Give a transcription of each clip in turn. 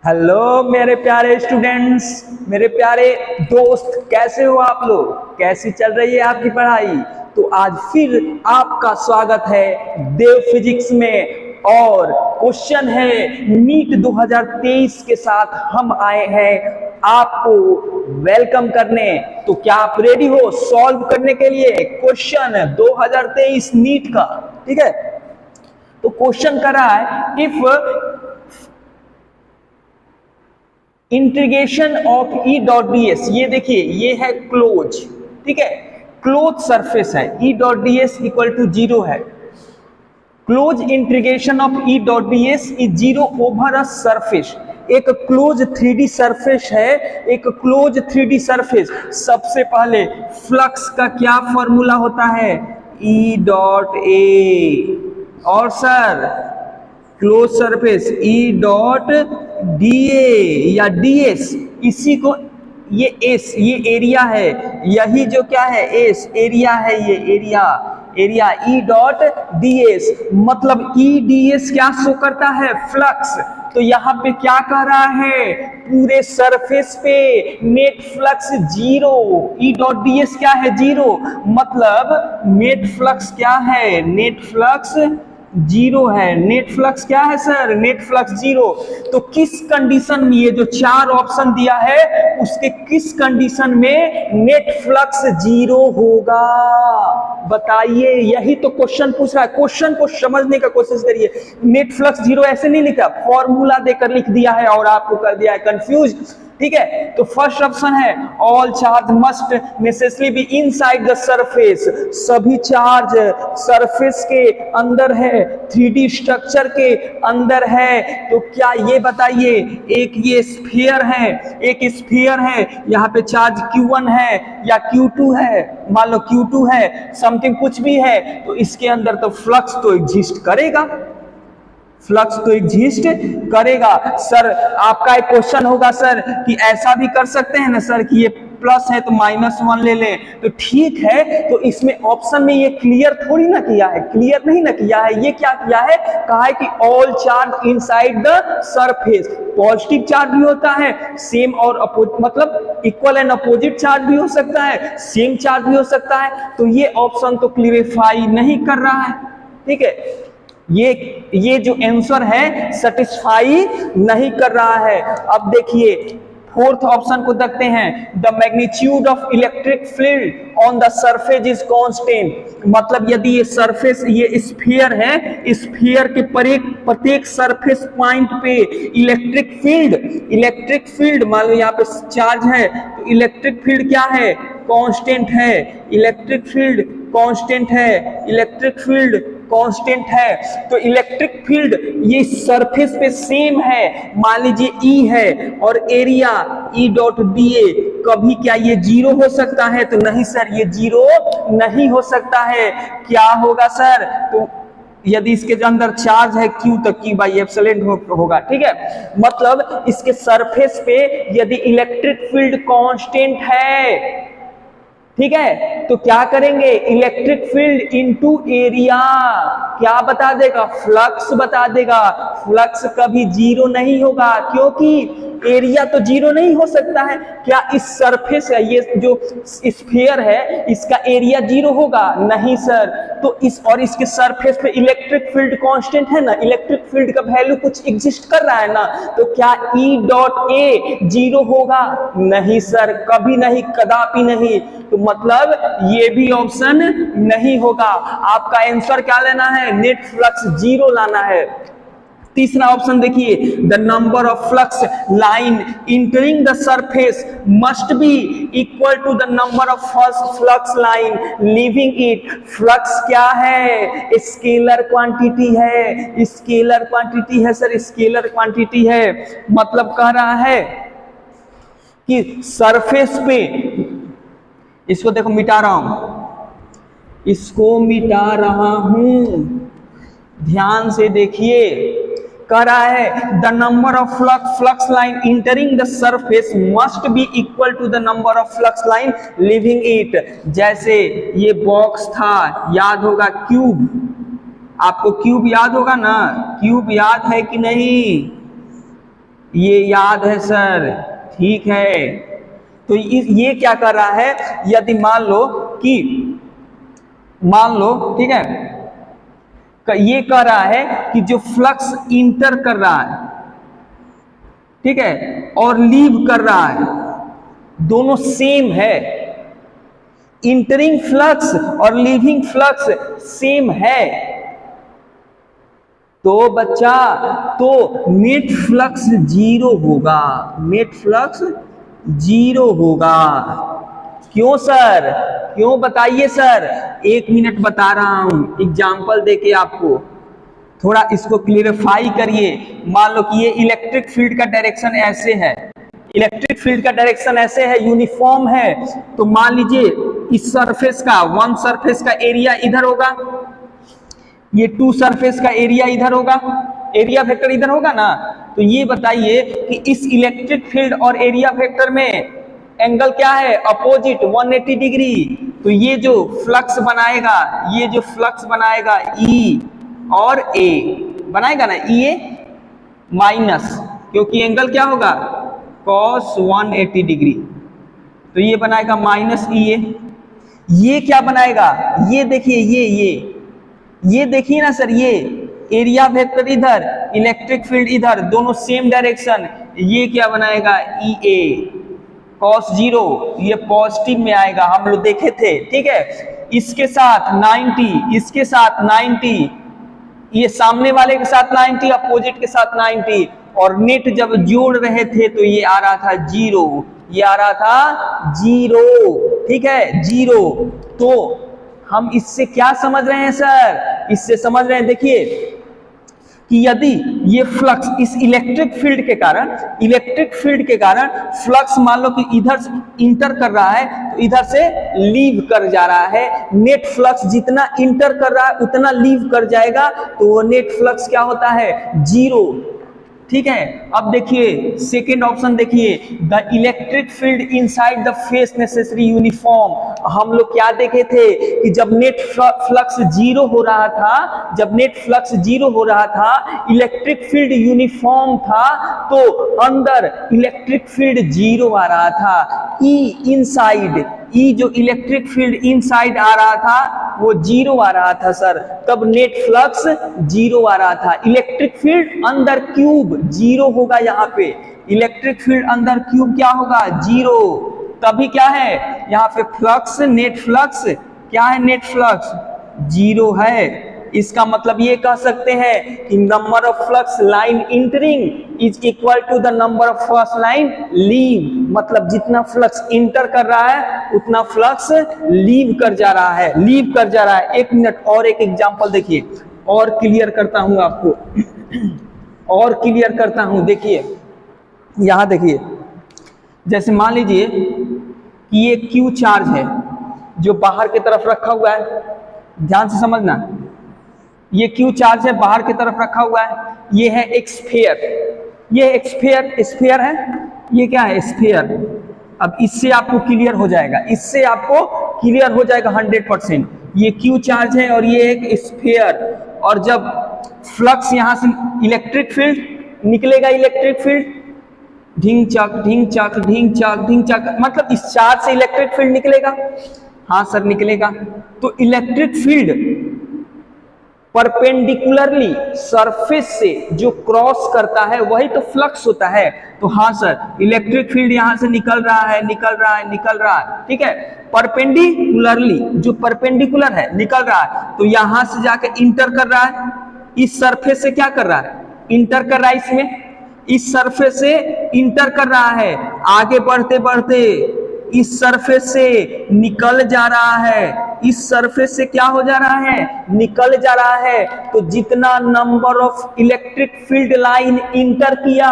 Hello मेरे प्यारे students, मेरे प्यारे दोस्त, कैसे हो आप लोग? कैसी चल रही है आपकी पढ़ाई? तो आज फिर आपका स्वागत है देव फिजिक्स में और क्वेश्चन है नीट 2023 के साथ हम आए हैं आपको वेलकम करने। तो क्या आप रेडी हो सॉल्व करने के लिए क्वेश्चन 2023 नीट का? ठीक है, तो क्वेश्चन कर रहा है if integration of E dot d S, ये देखिए ये है क्लोज, ठीक है, क्लोज सरफेस है, E dot d s equal to 0 है। Close integration of E dot d s is 0 over a surface. एक क्लोज 3D सरफेस है, एक क्लोज 3D सरफेस। सबसे पहले फ्लक्स का क्या फॉर्मूला होता है? ई डॉट ए, और sir close surface E dot D A या डी एस, इसी को ये एस, ये एरिया है, यही जो क्या है एस, एरिया है, ये एरिया, एरिया ई डॉट डी एस। मतलब ई डी एस क्या शो करता है? फ्लक्स। तो यहाँ पे क्या कह रहा है? पूरे सरफेस पे नेट फ्लक्स 0, ई डॉट डी एस क्या है? 0। मतलब नेट फ्लक्स क्या है? नेट फ्लक्स 0 है। नेट फ्लक्स क्या है सर? Net flux 0। तो किस कंडीशन में, ये जो 4 ऑप्शन दिया है उसके किस कंडीशन में नेट फ्लक्स 0 होगा? बताइए, यही तो क्वेश्चन पूछ रहा है। क्वेश्चन को समझने का कोशिश करिए। नेट फ्लक्स 0 ऐसे नहीं लिखा, फॉर्मूला देकर लिख दिया है और आपको कर दिया है कंफ्यूज। ठीक है, तो फर्स्ट ऑप्शन है all charge must necessary be inside the surface. सभी चार्ज सरफेस के अंदर है, 3D स्ट्रक्चर के अंदर है। तो क्या ये बताइए, एक ये स्फीयर है, एक स्फीयर है, यहाँ पे चार्ज Q1 है या Q2 है, मान लो Q2 है, समथिंग कुछ भी है, तो इसके अंदर तो फ्लक्स तो एग्जिस्ट करेगा, फ्लक्स तो एग्जिस्ट करेगा। सर आपका एक क्वेश्चन होगा सर कि ऐसा भी कर सकते हैं ना सर कि ये प्लस है तो -1 ले लें, तो ठीक है। तो इसमें ऑप्शन में ये क्लियर थोड़ी ना किया है, क्लियर नहीं ना किया है। ये क्या किया है? कहा है कि all charge inside the surface. Positive charge भी होता है, सेम और मतलब इक्वल एंड अपोजिट चार्ज भी हो सकता है, सेम चार्ज भी हो सकता है। तो ये ऑप्शन तो क्लियरिफाई नहीं कर रहा है, ठीक है। ये जो आंसर है सेटिस्फाई नहीं कर रहा है। अब देखिए फोर्थ ऑप्शन को देखते हैं। The magnitude of electric field on the surface is constant. मतलब यदि ये सरफेस, ये स्फीयर है, स्फीयर के प्रत्येक सरफेस पॉइंट पे इलेक्ट्रिक फील्ड मान लो यहाँ पे चार्ज है, तो इलेक्ट्रिक फील्ड क्या है? कांस्टेंट है। इलेक्ट्रिक फील्ड कांस्टेंट है, इलेक्ट्रिक फील्ड कांस्टेंट है। तो इलेक्ट्रिक फील्ड ये सरफेस पे सेम है, मान लीजिए ई है और area E dot D A, कभी क्या ये 0 हो सकता है? तो नहीं सर, ये 0 नहीं हो सकता है। क्या होगा सर? तो यदि इसके अंदर चार्ज है Q तो Q बाई एप्सिलॉन होगा, ठीक है। मतलब इसके सरफेस पे यदि इलेक्ट्रिक फील्ड कांस्टेंट है, ठीक है, तो क्या करेंगे? इलेक्ट्रिक फील्ड इनटू एरिया क्या बता देगा? फ्लक्स बता देगा। फ्लक्स कभी 0 नहीं होगा, क्योंकि एरिया तो 0 नहीं हो सकता है। क्या इस सरफेस है, ये जो स्फीयर है, इसका एरिया 0 होगा? नहीं सर। तो इसके सरफेस पे इलेक्ट्रिक फील्ड कांस्टेंट है ना, इलेक्ट्रिक फील्ड का वैल्यू कुछ एग्जिस्ट कर रहा है ना, तो क्या ई डॉट ए 0 होगा? नहीं सर, कभी नहीं, कदापि नहीं। तो मतलब ये भी ऑप्शन नहीं होगा। आपका आंसर क्या लेना है? नेट फ्लक्स 0 लाना है। तीसरा ऑप्शन देखिए, the number of flux line entering the surface must be equal to the number of flux line leaving it. Flux क्या है? स्केलर क्वांटिटी है, स्केलर क्वांटिटी है सर, स्केलर क्वांटिटी है। मतलब कह रहा है कि सरफेस पे, इसको देखो मिटा रहा हूं, इसको मिटा रहा हूं, ध्यान से देखिए। कह रहा है the number of flux line entering the surface must be equal to the number of flux line leaving it. जैसे ये बॉक्स था, याद होगा क्यूब, आपको क्यूब याद होगा ना? क्यूब याद है कि नहीं? ये याद है सर, ठीक है। तो ये क्या कर रहा है, यदि मान लो ठीक है, ये कह रहा है कि जो फ्लक्स इंटर कर रहा है, ठीक है, और लीव कर रहा है, दोनों सेम है। इंटरिंग फ्लक्स और लीविंग फ्लक्स सेम है। तो बच्चा, तो नेट फ्लक्स जीरो होगा, नेट फ्लक्स जीरो होगा। क्यों सर, क्यों बताइए सर? 1 मिनट बता रहा हूं एग्जाम्पल देके आपको, थोड़ा इसको क्लियरिफाई करिए। मान लो कि ये इलेक्ट्रिक फील्ड का डायरेक्शन ऐसे है, इलेक्ट्रिक फील्ड का डायरेक्शन ऐसे है, यूनिफॉर्म है। तो मान लीजिए इस सरफेस का, वन सरफेस का एरिया इधर होगा, ये 2 सरफेस का एरिया इधर होगा, एरिया वेक्टर इधर होगा ना। तो ये बताइए कि इस इलेक्ट्रिक फील्ड और एरिया वेक्टर में एंगल क्या है, अपोजिट 180 डिग्री। तो ये जो फ्लक्स बनाएगा, ये जो फ्लक्स बनाएगा E और A बनाएगा ना, EA माइनस, क्योंकि एंगल क्या होगा, cos 180 डिग्री। तो ये बनाएगा माइनस EA। ये क्या बनाएगा, ये देखिए, ये देखिए ना सर, ये एरिया वेक्टर इधर, इलेक्ट्रिक फील्ड इधर, दोनों सेम डायरेक्शन। ये क्या बनाएगा, EA cos 0, ये पॉजिटिव में आएगा, हम लोग देखे थे, ठीक है। इसके साथ 90, इसके साथ 90, ये सामने वाले के साथ 90, अपोजिट के साथ 90, और नेट जब जोड़ रहे थे तो ये आ रहा था 0, ये आ रहा था 0, ठीक है, 0। तो हम इससे क्या समझ रहे हैं सर, इससे समझ रहे हैं, देखिए कि यदि ये फ्लक्स इस इलेक्ट्रिक फील्ड के कारण फ्लक्स मान लो कि इधर से इंटर कर रहा है, तो इधर से लीव कर जा रहा है। नेट फ्लक्स जितना इंटर कर रहा है उतना लीव कर जाएगा, तो वो नेट फ्लक्स क्या होता है, 0, ठीक है। अब देखिए सेकेंड ऑप्शन देखिए, the electric field inside the face necessary uniform. हम लोग क्या देखे थे कि जब नेट फ्लक्स जीरो हो रहा था, जब नेट फ्लक्स जीरो हो रहा था, इलेक्ट्रिक फील्ड यूनिफॉर्म था, तो अंदर इलेक्ट्रिक फील्ड जीरो आ रहा था। ई इनसाइड, ई जो इलेक्ट्रिक फील्ड इनसाइड आ रहा था वो जीरो आ रहा था सर, तब नेट फ्लक्स जीरो आ रहा था। इलेक्ट्रिक फील्ड अंदर क्यूब जीरो होगा, यहाँ पे इलेक्ट्रिक फील्ड अंदर क्यूब क्या होगा, जीरो। तभी क्या है यहाँ पे फ्लक्स, नेट फ्लक्स क्या है, नेट फ्लक्स जीरो है। इसका मतलब ये कह सकते हैं कि number of flux line entering is equal to the number of flux line leave. मतलब जितना फ्लक्स इंटर कर रहा है उतना फ्लक्स लीव कर जा रहा है, लीव कर जा रहा है। 1 मिनट और एक एग्जांपल देखिए, और क्लियर करता हूं आपको, और क्लियर करता हूं। देखिए यहां देखिए, जैसे मान लीजिए कि ये क्यू चार्ज है जो बाहर की तरफ रखा हुआ है, ध्यान से समझना, ये क्यू चार्ज है बाहर की तरफ रखा हुआ है। ये है एक स्फीयर, ये एक स्फीयर है, ये क्या है, स्फीयर। अब इससे आपको क्लियर हो जाएगा, इससे आपको क्लियर हो जाएगा 100%। ये क्यू चार्ज है और ये एक स्फीयर, और जब फ्लक्स यहां से इलेक्ट्रिक फील्ड निकलेगा, इलेक्ट्रिक फील्ड ढिंग चक ढिंग चक ढिंग चक ढिंग चक, मतलब इस चार्ज से इलेक्ट्रिक फील्ड निकलेगा। हाँ सर निकलेगा। तो इलेक्ट्रिक फील्ड परपेंडिकुलरली सरफेस से जो क्रॉस करता है वही तो फ्लक्स होता है। तो हाँ सर, इलेक्ट्रिक फील्ड यहां से निकल रहा है, निकल रहा है, निकल रहा है, ठीक है। परपेंडिकुलरली, जो परपेंडिकुलर है निकल रहा है, तो यहां से जाकर इंटर कर रहा है, इस सरफेस से क्या कर रहा है, इंटर कर रहा है, इसमें इस सरफेस से इंटर कर रहा है। आगे बढ़ते बढ़ते इस सरफेस से निकल जा रहा है, इस सरफेस से क्या हो जा रहा है, निकल जा रहा है। तो जितना number of electric field line enter किया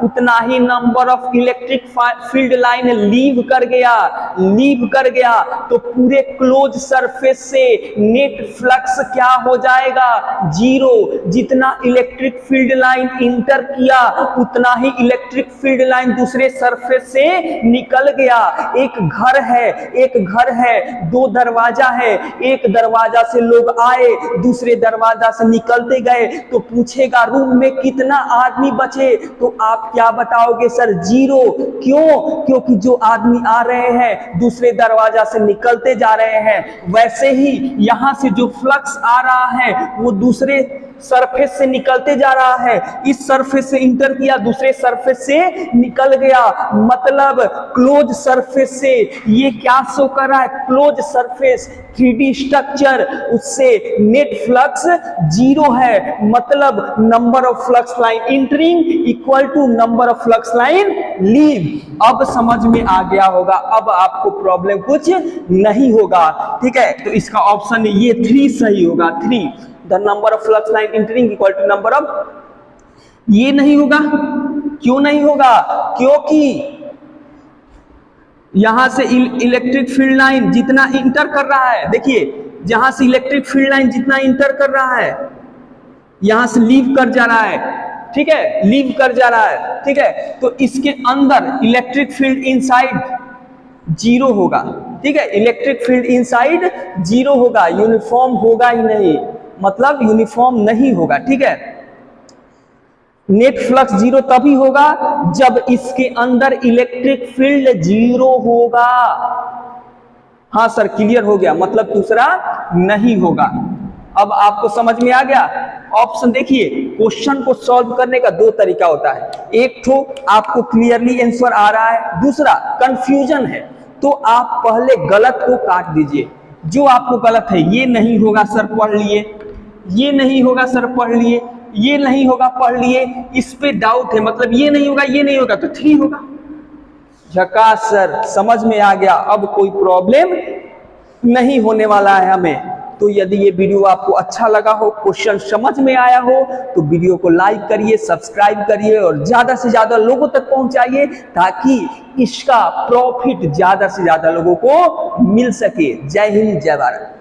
उतना ही number of electric field line leave कर गया, लीव कर गया। तो पूरे क्लोज सरफेस से नेट फ्लक्स क्या हो जाएगा, जीरो। जितना इलेक्ट्रिक फील्ड लाइन इंटर किया उतना ही इलेक्ट्रिक फील्ड लाइन दूसरे सरफेस से निकल गया। एक घर है, एक घर है, 2 दरवाजा है, एक दरवाजा से लोग आए, दूसरे दरवाजा से निकलते गए, तो पूछेगा रूम में कितना आदमी बचे, तो आप क्या बताओगे सर? 0। क्यों? क्योंकि जो आदमी आ रहे हैं दूसरे दरवाजा से निकलते जा रहे हैं। वैसे ही यहां से जो फ्लक्स आ रहा है वो दूसरे सरफेस से निकलते जा रहा है, इस सरफेस से इंटर किया, दूसरे सरफेस से निकल गया, मतलब क्लोज सरफेस से ये क्या शो कर रहा है? क्लोज सरफेस 3D स्ट्रक्चर, उससे नेट फ्लक्स 0 है, मतलब number of flux line entering equal to number of flux line leave. अब समझ में आ गया होगा, अब आपको प्रॉब्लम कुछ नहीं होगा, ठीक है। तो इसका ऑप्शन ये 3 सही होगा। 3 the number of flux line entering equal to number of, ये नहीं होगा। क्यों नहीं होगा? क्योंकि यहां से इलेक्ट्रिक फील्ड लाइन जितना इंटर कर रहा है, देखिए जहां से इलेक्ट्रिक फील्ड लाइन जितना इंटर कर रहा है यहां से लीव कर जा रहा है, ठीक है, लीव कर जा रहा है, ठीक है। तो इसके अंदर इलेक्ट्रिक फील्ड इनसाइड 0 होगा, ठीक है, इलेक्ट्रिक फील्ड इनसाइड 0 होगा, यूनिफॉर्म होगा ही नहीं, मतलब यूनिफॉर्म नहीं होगा, ठीक है। नेट फ्लक्स 0 तभी होगा जब इसके अंदर इलेक्ट्रिक फील्ड 0 होगा। हाँ सर क्लियर हो गया, मतलब दूसरा नहीं होगा। अब आपको समझ में आ गया। ऑप्शन देखिए, क्वेश्चन को सॉल्व करने का 2 तरीका होता है, एक तो आपको क्लियरली आंसर आ रहा है, दूसरा कंफ्यूजन है, तो आप पहले गलत को काट दीजिए। जो आपको गलत है, ये नहीं होगा सर पढ़ लिए, ये नहीं होगा सर पढ़ लिए, ये नहीं होगा पढ़ लिए, इस पे डाउट है, मतलब ये नहीं होगा, ये नहीं होगा, तो 3 होगा। झकास सर, समझ में आ गया, अब कोई प्रॉब्लम नहीं होने वाला है हमें। तो यदि ये वीडियो आपको अच्छा लगा हो, क्वेश्चन समझ में आया हो, तो वीडियो को लाइक करिए, सब्सक्राइब करिए और ज्यादा से ज्यादा लोगों तक पहुंचाइए, ताकि इसका प्रॉफिट ज्यादा से ज्यादा लोगों को मिल सके। जय हिंद, जय भारत।